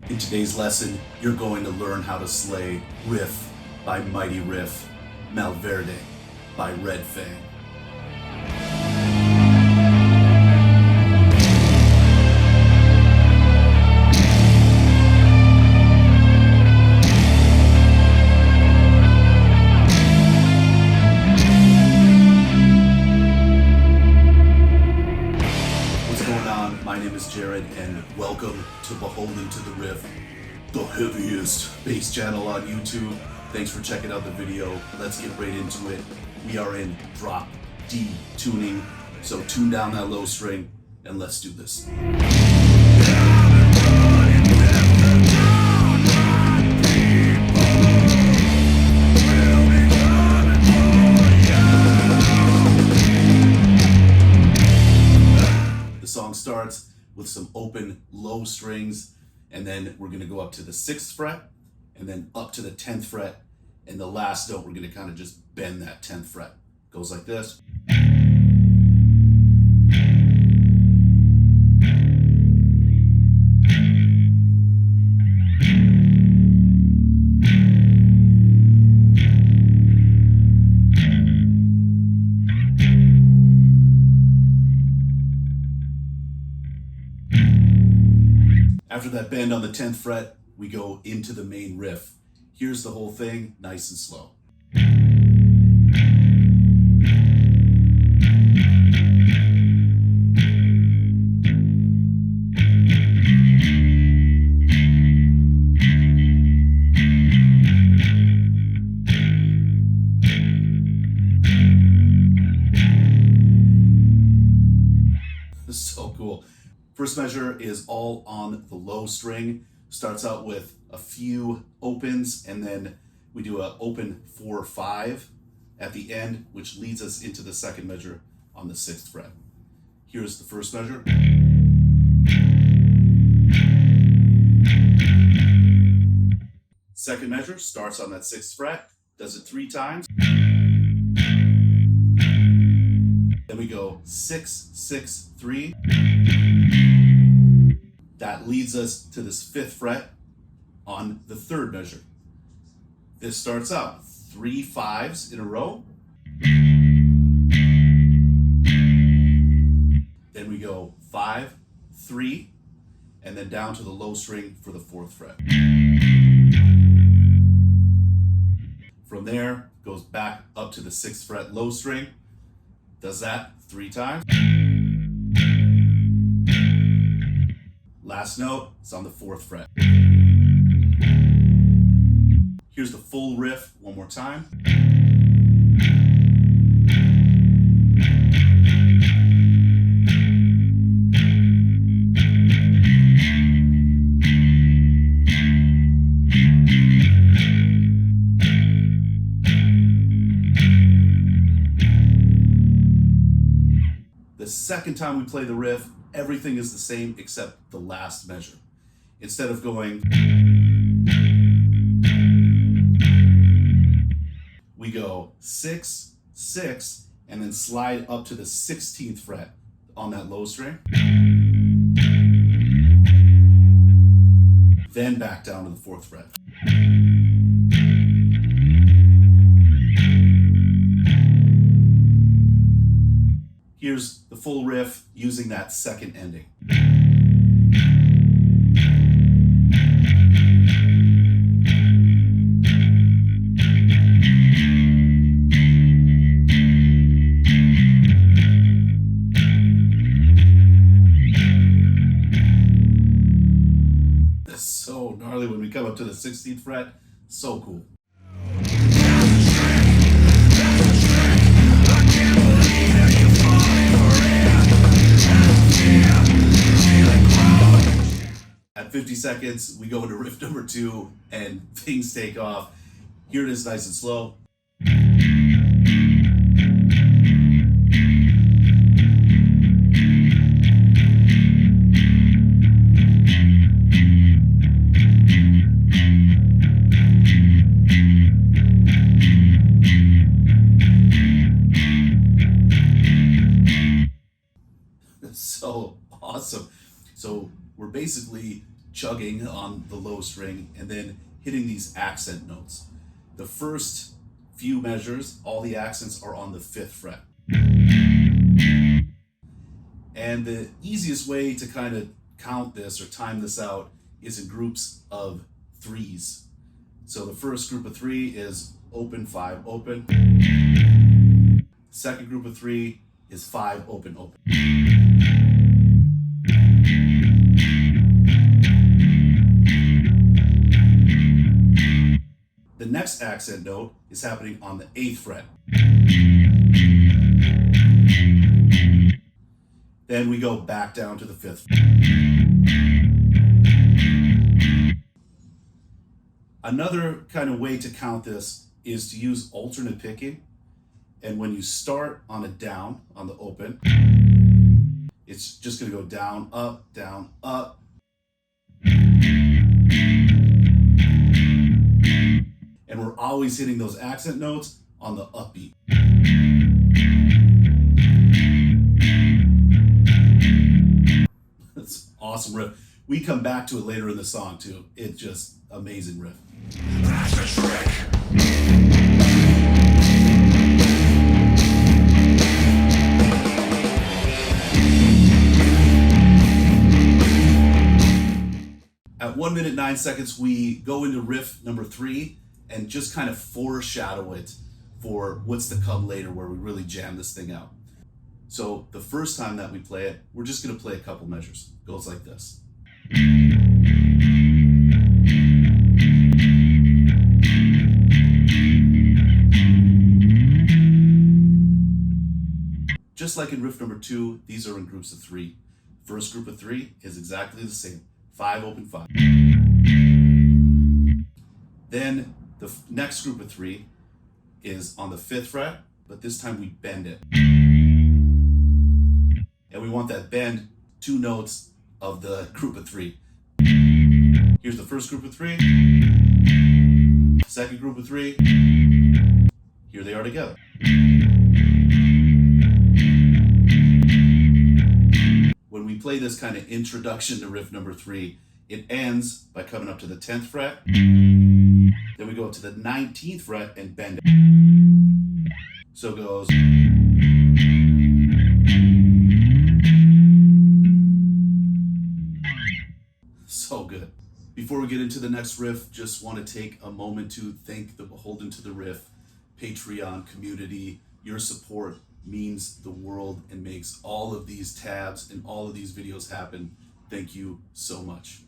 In today's lesson, you're going to learn how to slay Riff by Mighty Riff, Malverde by Red Fang. My name is Jered, and welcome to Beholden to the Riff, the heaviest bass channel on YouTube. Thanks for checking out the video. Let's get right into it. We are in drop D tuning, so tune down that low string and let's do this. The song starts with some open low strings, and then we're going to go up to the 6th fret and then up to the 10th fret, and the last note we're going to kind of just bend that 10th fret. Goes like this. After that bend on the 10th fret, we go into the main riff. Here's the whole thing, nice and slow. This is so cool. First measure is all on the low string. Starts out with a few opens, and then we do an open 4-5 at the end, which leads us into the second measure on the 6th fret. Here's the first measure. Second measure starts on that 6th fret, does it 3 times. Then we go 6, 6, 3. That leads us to this 5th fret on the 3rd measure. This starts out 3 5s in a row. Then we go 5, 3, and then down to the low string for the 4th fret. From there, goes back up to the 6th fret low string. Does that 3 times. Last note is on the 4th fret. Here's the full riff one more time. The second time we play the riff, everything is the same except the last measure. Instead of going, we go 6, 6, and then slide up to the 16th fret on that low string. Then back down to the 4th fret. Here's the full riff using that second ending. It's so gnarly when we come up to the 16th fret. So cool. At 50 seconds, we go into riff number 2 and things take off. Here it is nice and slow. So awesome. So we're basically chugging on the low string and then hitting these accent notes. The first few measures, all the accents are on the 5th fret. And the easiest way to kind of count this or time this out is in groups of 3s. So the first group of 3 is open, 5, open. Second group of 3 is 5, open, open. The next accent note is happening on the 8th fret. Then we go back down to the 5th fret. Another kind of way to count this is to use alternate picking. And when you start on a down, on the open, it's just going to go down, up, down, up. And we're always hitting those accent notes on the upbeat. That's awesome riff. We come back to it later in the song too. It's just amazing riff. That's a trick. At 1 minute 9 seconds, we go into riff number 3 and just kind of foreshadow it for what's to come later, where we really jam this thing out. So the first time that we play it, we're just going to play a couple measures. It goes like this. Just like in riff number 2, these are in groups of 3. First group of 3 is exactly the same. 5, open, 5. Then the next group of 3 is on the 5th fret, but this time we bend it. And we want that bend 2 notes of the group of 3. Here's the first group of 3. Second group of 3. Here they are together. When we play this kind of introduction to riff number 3, it ends by coming up to the 10th fret. Then we go up to the 19th fret and bend it. So it goes. So good. Before we get into the next riff, just want to take a moment to thank the Beholden to the Riff Patreon community. Your support means the world and makes all of these tabs and all of these videos happen. Thank you so much.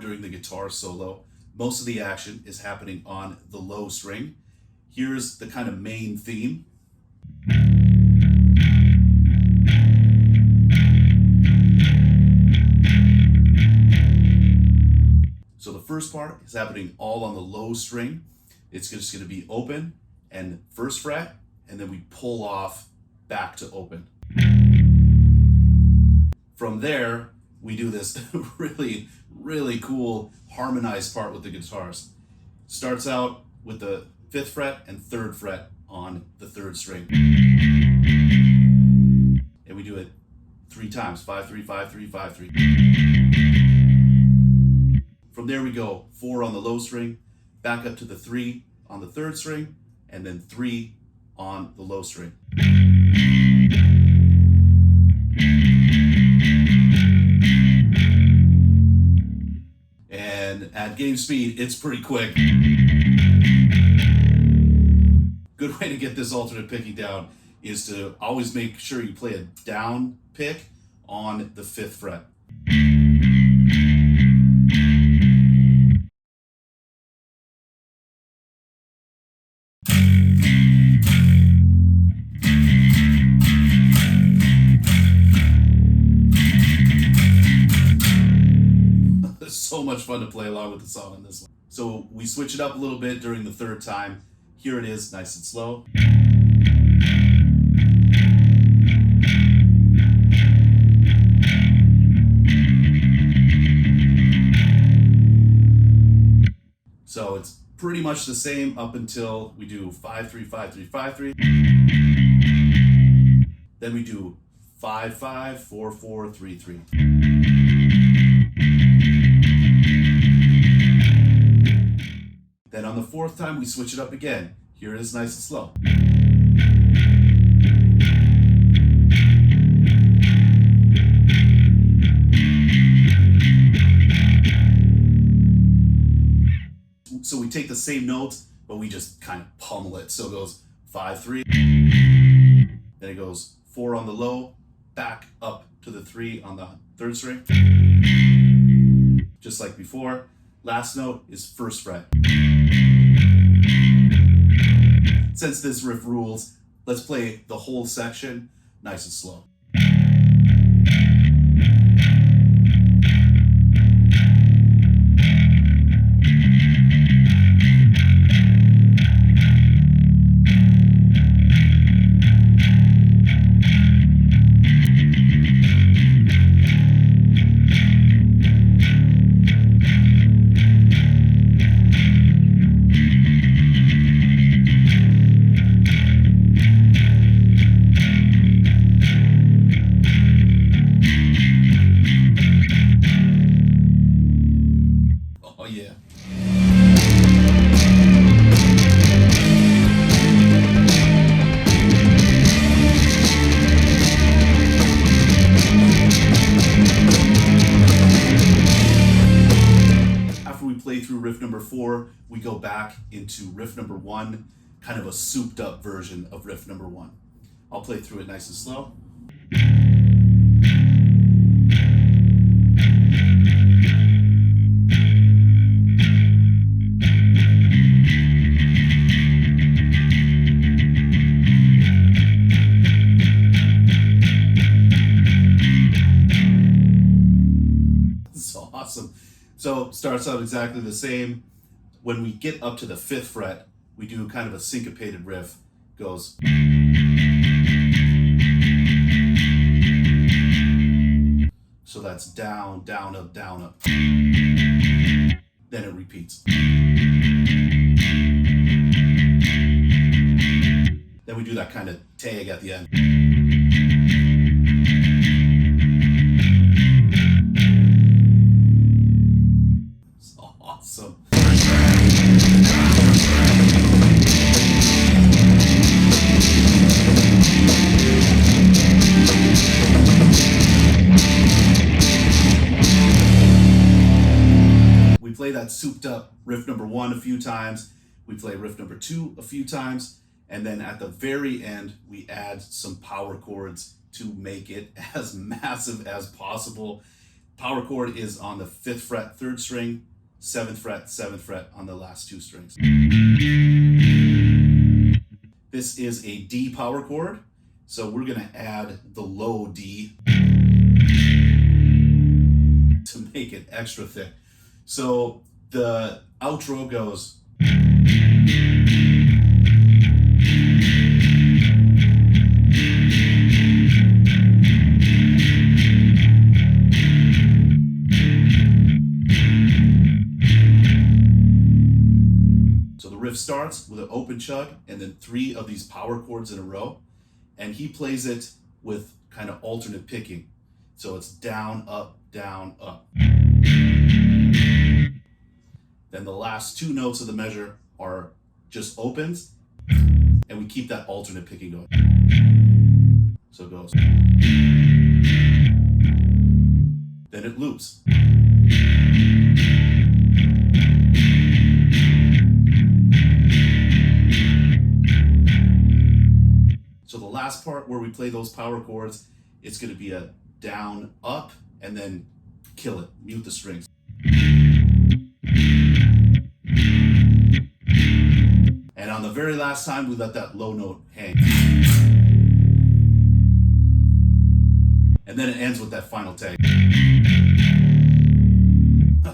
During the guitar solo, most of the action is happening on the low string. Here's the kind of main theme. So the first part is happening all on the low string. It's just going to be open and 1st fret, and then we pull off back to open. From there, we do this really cool harmonized part with the guitars. Starts out with the 5th fret and 3rd fret on the 3rd string. And we do it 3 times, 5, 3, 5, 3, 5, 3. From there we go 4 on the low string, back up to the 3 on the 3rd string, and then 3 on the low string. And at game speed, it's pretty quick. Good way to get this alternate picking down is to always make sure you play a down pick on the 5th fret. So much fun to play along with the song on this one. So we switch it up a little bit during the 3rd time. Here it is, nice and slow. So it's pretty much the same up until we do 5-3, 5-3, 5-3. Then we do 5-5, 4-4, 3-3. Then on the fourth time, we switch it up again. Here it is nice and slow. So we take the same notes, but we just kind of pummel it. So it goes 5-3, then it goes 4 on the low, back up to the 3 on the third string. Just like before, last note is first fret. Since this riff rules, let's play the whole section nice and slow. Oh yeah. After we play through riff number 4, we go back into riff number 1, kind of a souped up version of riff number 1. I'll play through it nice and slow. So awesome. So starts out exactly the same. When we get up to the 5th fret, we do kind of a syncopated riff. Goes. So that's down, down, up, down, up. Then it repeats. Then we do that kind of tag at the end. So awesome. We play that souped up riff number 1 a few times. We play riff number 2 a few times. And then at the very end, we add some power chords to make it as massive as possible. Power chord is on the 5th fret, 3rd string, 7th fret, 7th fret on the last 2 strings. This is a D power chord, so we're gonna add the low D to make it extra thick. So the outro goes. So the riff starts with an open chug and then 3 of these power chords in a row, and he plays it with kind of alternate picking. So it's down, up, down, up. Then the last 2 notes of the measure are just opens, and we keep that alternate picking going. So it goes. Then it loops. So the last part where we play those power chords, it's going to be a down, up, and then kill it, mute the strings. And on the very last time, we let that low note hang. And then it ends with that final tag.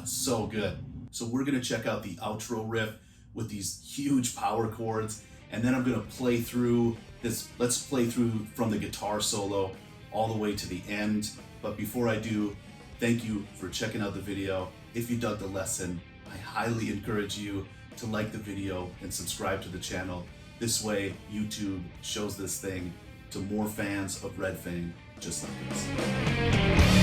So good. So we're gonna check out the outro riff with these huge power chords, and then I'm gonna play through this. Let's play through from the guitar solo all the way to the end. But before I do, thank you for checking out the video. If you dug the lesson, I highly encourage you to like the video and subscribe to the channel. This way, YouTube shows this thing to more fans of Red Fang just like us.